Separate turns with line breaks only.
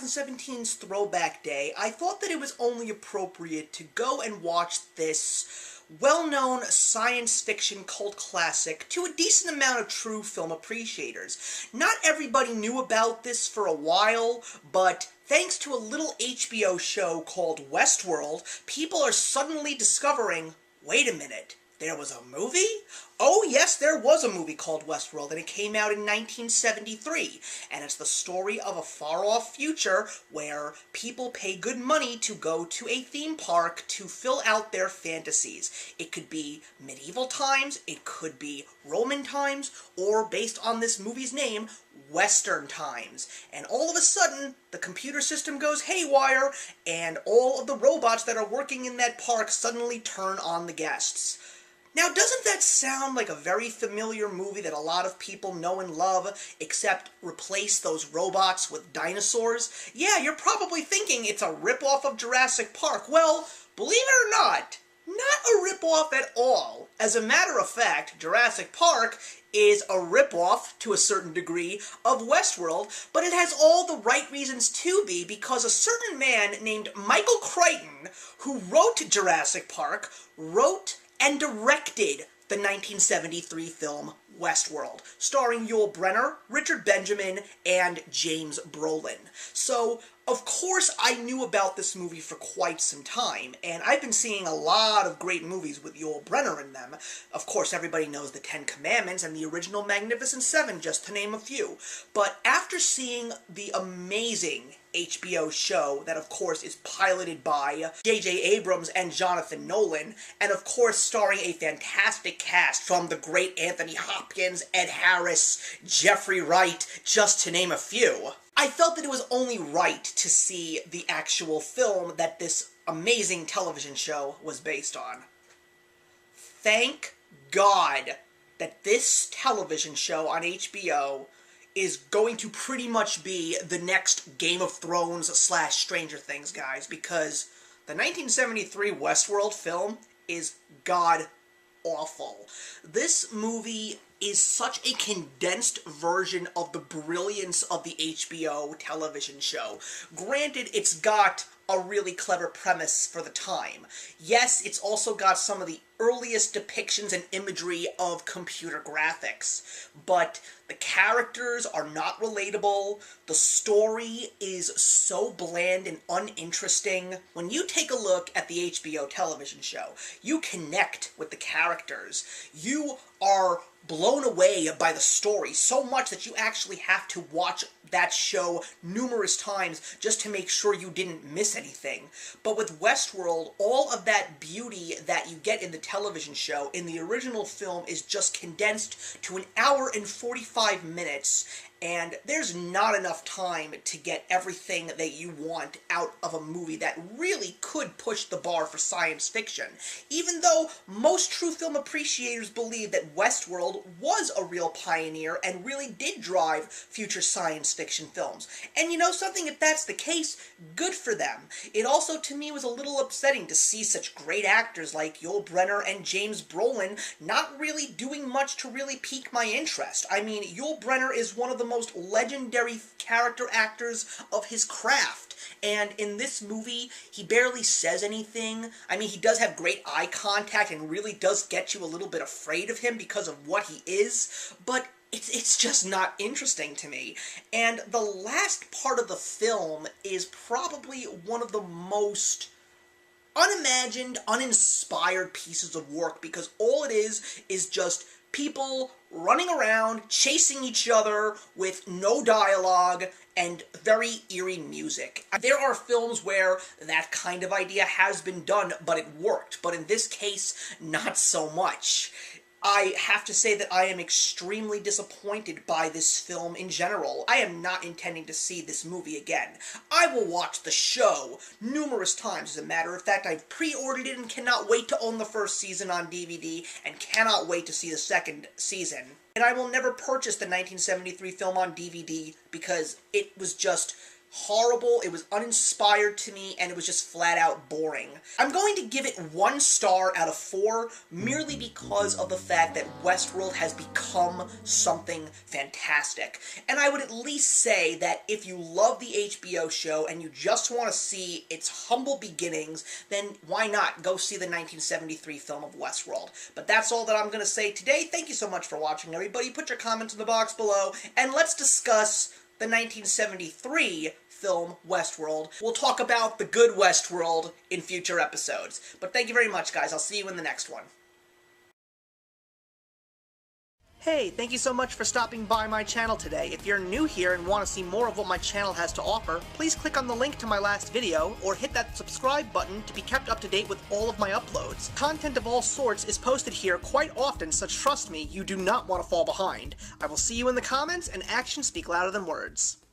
2017's Throwback Day, I thought that it was only appropriate to go and watch this well-known science fiction cult classic to a decent amount of true film appreciators. Not everybody knew about this for a while, but thanks to a little HBO show called Westworld, people are suddenly discovering, wait a minute, there was a movie? Oh yes, there was a movie called Westworld, and it came out in 1973, and it's the story of a far-off future where people pay good money to go to a theme park to fill out their fantasies. It could be medieval times, it could be Roman times, or based on this movie's name, Western times. And all of a sudden, the computer system goes haywire, and all of the robots that are working in that park suddenly turn on the guests. Now, doesn't that sound like a very familiar movie that a lot of people know and love, except replace those robots with dinosaurs? Yeah, you're probably thinking it's a ripoff of Jurassic Park. Well, believe it or not a ripoff at all. As a matter of fact, Jurassic Park is a ripoff, to a certain degree, of Westworld, but it has all the right reasons to be, because a certain man named Michael Crichton, who wrote Jurassic Park, wrote and directed the 1973 film Westworld, starring Yul Brynner, Richard Benjamin, and James Brolin. So, of course, I knew about this movie for quite some time, and I've been seeing a lot of great movies with Yul Brynner in them. Of course, everybody knows the Ten Commandments and the original Magnificent Seven, just to name a few. But after seeing the amazing HBO show that, of course, is piloted by J.J. Abrams and Jonathan Nolan, and, of course, starring a fantastic cast from the great Anthony Hopkins, Ed Harris, Jeffrey Wright, just to name a few, I felt that it was only right to see the actual film that this amazing television show was based on. Thank God that this television show on HBO is going to pretty much be the next Game of Thrones / Stranger Things, guys, because the 1973 Westworld film is god-awful. This movie is such a condensed version of the brilliance of the HBO television show. Granted, it's got a really clever premise for the time. Yes, it's also got some of the earliest depictions and imagery of computer graphics, but the characters are not relatable, the story is so bland and uninteresting. When you take a look at the HBO television show, you connect with the characters. You are blown away by the story so much that you actually have to watch that show numerous times just to make sure you didn't miss anything. But with Westworld, all of that beauty that you get in the television show in the original film is just condensed to an hour and 45 minutes, and there's not enough time to get everything that you want out of a movie that really could push the bar for science fiction, even though most true film appreciators believe that Westworld was a real pioneer and really did drive future science fiction films. And you know something, if that's the case, good for them. It also, to me, was a little upsetting to see such great actors like Yul Brynner and James Brolin not really doing much to really pique my interest. I mean, Yul Brynner is one of the most legendary character actors of his craft, and in this movie, he barely says anything. I mean, he does have great eye contact and really does get you a little bit afraid of him because of what he is, but it's just not interesting to me. And the last part of the film is probably one of the most unimagined, uninspired pieces of work, because all it is just people running around, chasing each other with no dialogue and very eerie music. There are films where that kind of idea has been done, but it worked. But in this case, not so much. I have to say that I am extremely disappointed by this film in general. I am not intending to see this movie again. I will watch the show numerous times. As a matter of fact, I've pre-ordered it and cannot wait to own the first season on DVD and cannot wait to see the second season. And I will never purchase the 1973 film on DVD because it was just horrible, it was uninspired to me, and it was just flat out boring. I'm going to give it 1 star out of 4, merely because of the fact that Westworld has become something fantastic. And I would at least say that if you love the HBO show and you just want to see its humble beginnings, then why not go see the 1973 film of Westworld. But that's all that I'm going to say today. Thank you so much for watching, everybody. Put your comments in the box below, and let's discuss the 1973 film Westworld. We'll talk about the good Westworld in future episodes. But thank you very much, guys. I'll see you in the next one. Hey, thank you so much for stopping by my channel today. If you're new here and want to see more of what my channel has to offer, please click on the link to my last video, or hit that subscribe button to be kept up to date with all of my uploads. Content of all sorts is posted here quite often, so trust me, you do not want to fall behind. I will see you in the comments, and actions speak louder than words.